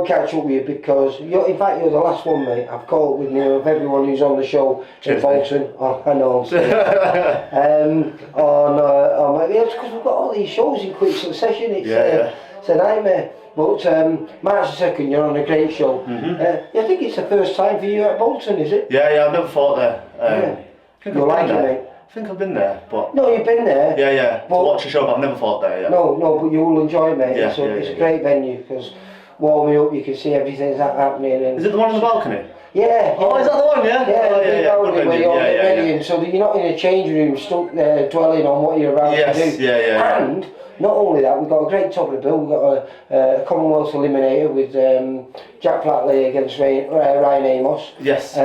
to catch up with you because in fact you're the last one, mate. I've caught up with you of everyone who's on the show in Bolton. Oh, I know. I'm saying. It's because we've got all these shows in quick succession. It's a nightmare. But March the 2nd, you're on a great show. I think it's the first time for you at Bolton, is it? Yeah, I've never fought there. You'll like it, mate. I think I've been there, but... No, you've been there. Yeah, to watch a show, but I've never fought there, No, but you will enjoy it, mate. It's a great venue, because warming up, you can see everything that's happening. And is it the one on the balcony? Yeah. Oh, is that the one, yeah? Yeah, where you're ready in, so that you're not in a changing room stuck there dwelling on what you're about to do. And not only that, we've got a great top of the bill. We've got a Commonwealth Eliminator with Jack Flatley against Ryan Amos. Yes.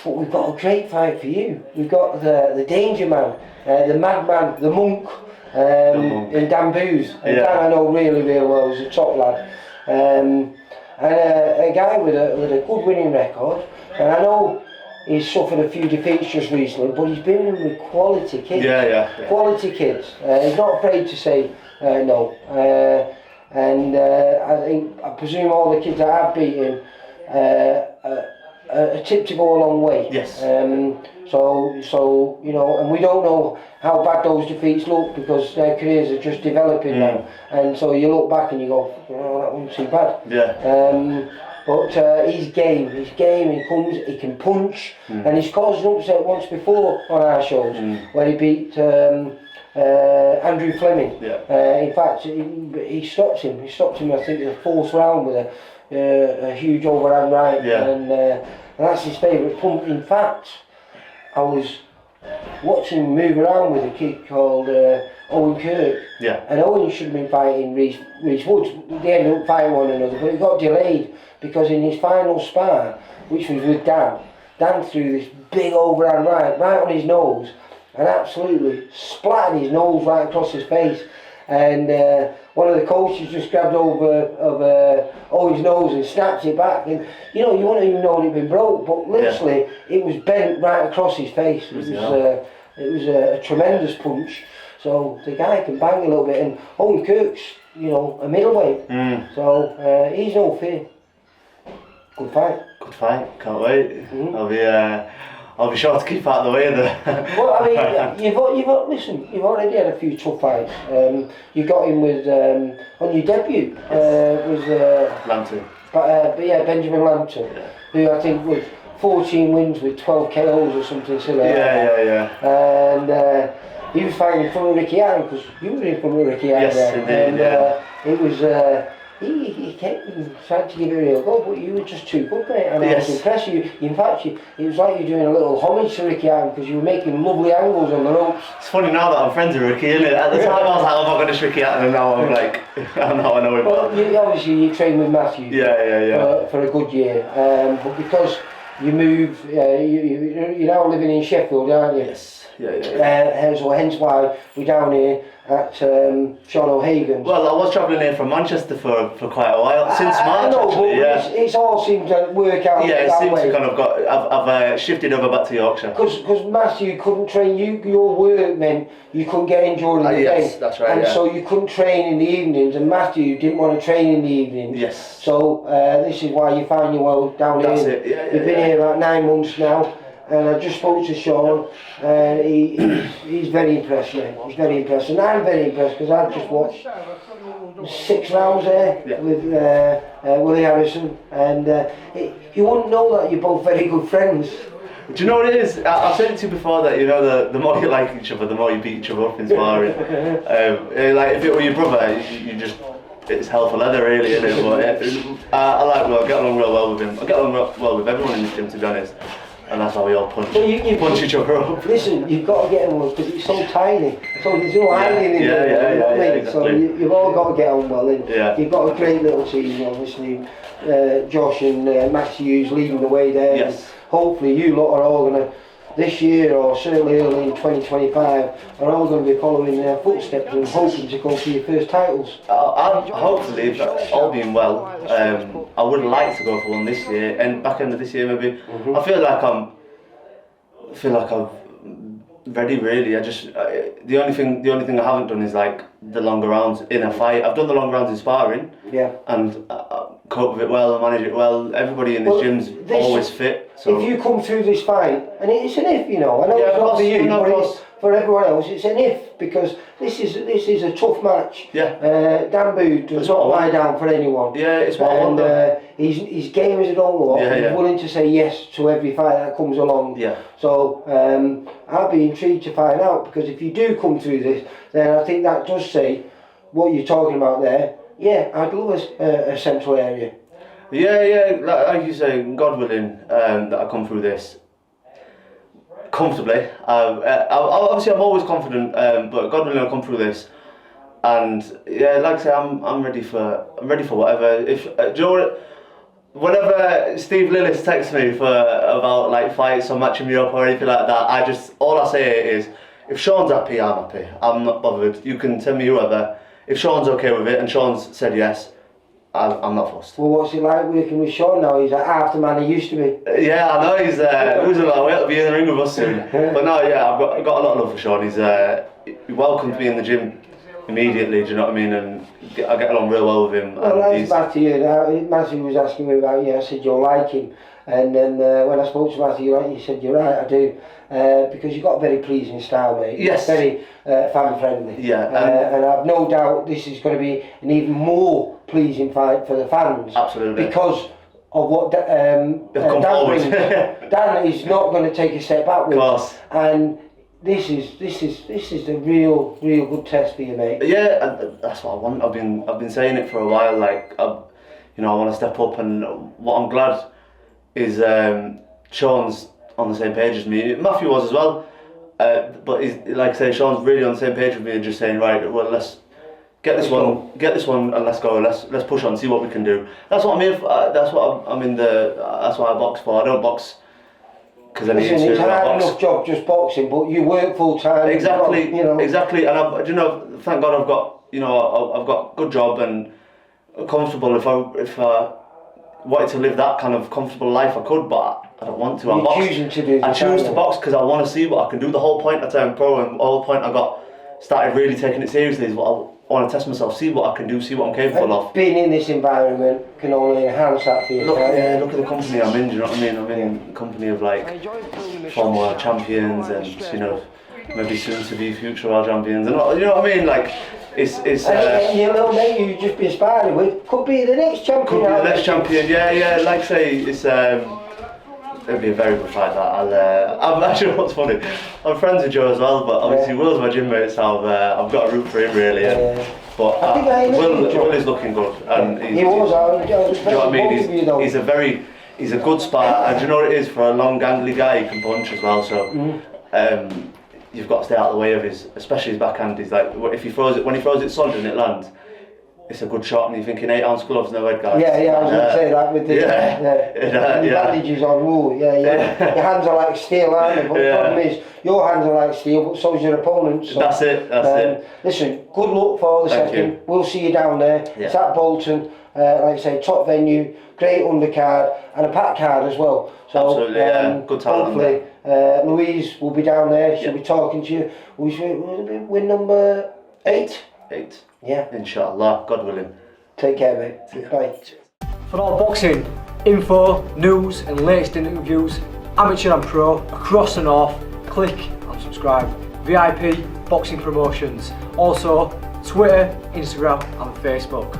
But we've got a great fight for you. We've got the Danger Man, the Madman, the Monk, in Dan Booth. And Dan I know really, really well, he's a top lad. And a guy with a good winning record. And I know he's suffered a few defeats just recently, but he's been in with quality kids. Quality kids. He's not afraid to say no. I presume all the kids that I've beaten a tip to go a long way. Yes. So you know, and we don't know how bad those defeats look because their careers are just developing now, and so you look back and you go, oh, that wasn't too bad. But he's game. He can punch, and he's caused an upset once before on our shows where he beat Andrew Fleming. In fact, he stopped him. I think in the 4th round with a huge overhand right, and that's his favourite punch. In fact, I was watching him move around with a kid called Owen Kirk, and Owen should have been fighting Reece Woods. They ended up fighting one another, but it got delayed because in his final spar, which was with Dan threw this big overhand right on his nose and absolutely splattered his nose right across his face. And one of the coaches just grabbed over of Owen's nose and snapped it back, and you know, you wouldn't even know it had been broke, but literally it was bent right across his face. It was a tremendous punch. So the guy can bang a little bit, and Owen Kirk's, you know, a middleweight, so he's no fear. Good fight. Can't wait. I'll be sure to keep out of the way of the... Well, I mean, you've already had a few tough fights. You got in with, on your debut, was... Lantern. Benjamin Lantern, who I think was 14 wins with 12 KOs or something silly. And he was fighting in front of Ricky Allen, because you were in front of Ricky Allen there. Indeed, it was... He kept trying to give it a real go, but you were just too good, mate, and I was impressed. In fact, it was like you were doing a little homage to Ricky Allen because you were making lovely angles on the ropes. It's funny now that I'm friends with Ricky, isn't it? At the time I was like, oh my goodness, Ricky Allen, and now I'm like, now I know him. Well, obviously you trained with Matthew for a good year, but because you moved, you're now living in Sheffield, aren't you? Yes. So hence why we're down here at Sean O'Hagan's. Well, I was travelling here from Manchester for quite a while, since March actually, it's all seemed to work out it seems to kind of I've shifted over back to Yorkshire. Because Matthew couldn't train you, your work meant you couldn't get in during the day. Yes, that's right, and so you couldn't train in the evenings, and Matthew didn't want to train in the evenings. Yes. So this is why you find your well down here. That's it, You've been here about 9 months now. And I just spoke to Sean, and he's very impressed, mate. He's very impressed, and I'm very impressed because I've just watched 6 rounds there with Willie Harrison, and you wouldn't know that you're both very good friends. Do you know what it is? I've said it to you before that, you know, the more you like each other, the more you beat each other up in sparring. Like if it were your brother, you just... It's hell for leather, really, isn't it? But I get along real well with him. I get along well with everyone in this gym, to be honest. And that's how we all punch each other up. Listen, you've got to get on well because it's so tiny. So there's no hiding in there, you know what I mean? Exactly. So you've all got to get on well. And you've got a great little team, obviously. Josh and Max Hughes leading the way there. Yes. And hopefully you lot are all going to, this year or certainly early in 2025, are all going to be following their footsteps and hoping to go for your first titles. Hopefully, if all being well, I would like to go for one this year, and back end of this year maybe. I feel like I'm ready, really. The only thing I haven't done is like the longer rounds in a fight. I've done the long rounds in sparring, and cope with it well and manage it well. Everybody in this gym's always fit. So if you come through this fight, and it's an if, you know, I know Yeah, it's of not course, for you, no, of but course. it's, for everyone else, it's an if, because this is a tough match. Yeah. Dan Booth does not lie down for anyone. Yeah, it's what I want. He's game as an old lot. Yeah, He's yeah. willing to say yes to every fight that comes along. Yeah. So I'll be intrigued to find out, because if you do come through this, then I think that does say what you're talking about there. Yeah, I'd love a central area. Yeah, like you say, God willing, that I come through this comfortably. Obviously, I'm always confident, but God willing, I'll come through this. And yeah, like I say, I'm ready for whatever. If do you know what? Whenever Steve Lillis texts me about like fights or matching me up or anything like that, all I say is, if Sean's happy, I'm happy. I'm not bothered. You can tell me whoever. If Sean's okay with it and Sean's said yes, I'm not fussed. Well, what's it like working with Sean now? He's half the man he used to be. Yeah, I know, he's losing a lot of weight. He'll be in the ring with us soon. But no, yeah, I've got a lot of love for Sean. He welcomed me in the gym immediately, do you know what I mean? And I get along real well with him. Well, that's Matthew. Matthew was asking me about you. I said, you'll like him. And then when I spoke to Matthew, he said, you're right, I do. Because you've got a very pleasing style, mate. Yes. Very fan friendly. Yeah. And I've no doubt this is going to be an even more pleasing fight for the fans. Absolutely. Because of what Dan forward. brings. Dan is not going to take a step backwards. Of course. And this is the real good test for you, mate. Yeah, and that's what I want. I've been saying it for a while. Like, I want to step up, and what I'm glad is Sean's on the same page as me. Matthew was as well, but he's, like I say, Sean's really on the same page with me, and just saying, right, well, let's get this one, and let's go. Let's push on, see what we can do. That's what I'm here for. That's what that's what I box for. I don't box because I need to. It's a hard enough job just boxing, but you work full time. Exactly, you know. Exactly, and thank God I've got good job and comfortable. If I wanted to live that kind of comfortable life, I could, but I don't want to. I choose to box because I want to see what I can do. The whole point I turned pro, and the whole point I started really taking it seriously is what I want to test myself, see what I can do, see what I'm capable of. Being in this environment can only enhance that for you. Look at the company I'm in. Do you know what I mean? I'm in a company of like former champions and maybe soon to be future world champions, and you know what I mean? Like it's. Your little mate you just been sparring with could be the next champion. Could be the next champion. Yeah. Like I say, it's it'll be a very good fight. That I'm actually, what's funny, I'm friends with Joe as well, but obviously Will's my gym mate, so I've got a root for him really. But Will is looking good, and he was. Do you know what I mean? He's a good spar, and do you know what it is for a long, gangly guy? He can punch as well. So you've got to stay out of the way of especially his backhand. He's like, when he throws it solid and it lands, it's a good shot, and you're thinking 8-ounce gloves, no head guards. Yeah, I was going to say that with the bandages on. Your hands are like steel, aren't they? But the problem is, your hands are like steel, but so is your opponent's. So, that's it. Listen, good luck for the second. You. We'll see you down there. Yeah. It's at Bolton. Like I say, top venue, great undercard, and a packed card as well. So, absolutely, good talent. Hopefully, Louise will be down there. She'll be talking to you. We should win number 8. 8. Yeah. Inshallah, God willing. Take care, mate. Bye. For all boxing info, news and latest interviews, amateur and pro, across the north, click and subscribe. VIP Boxing Promotions. Also Twitter, Instagram and Facebook.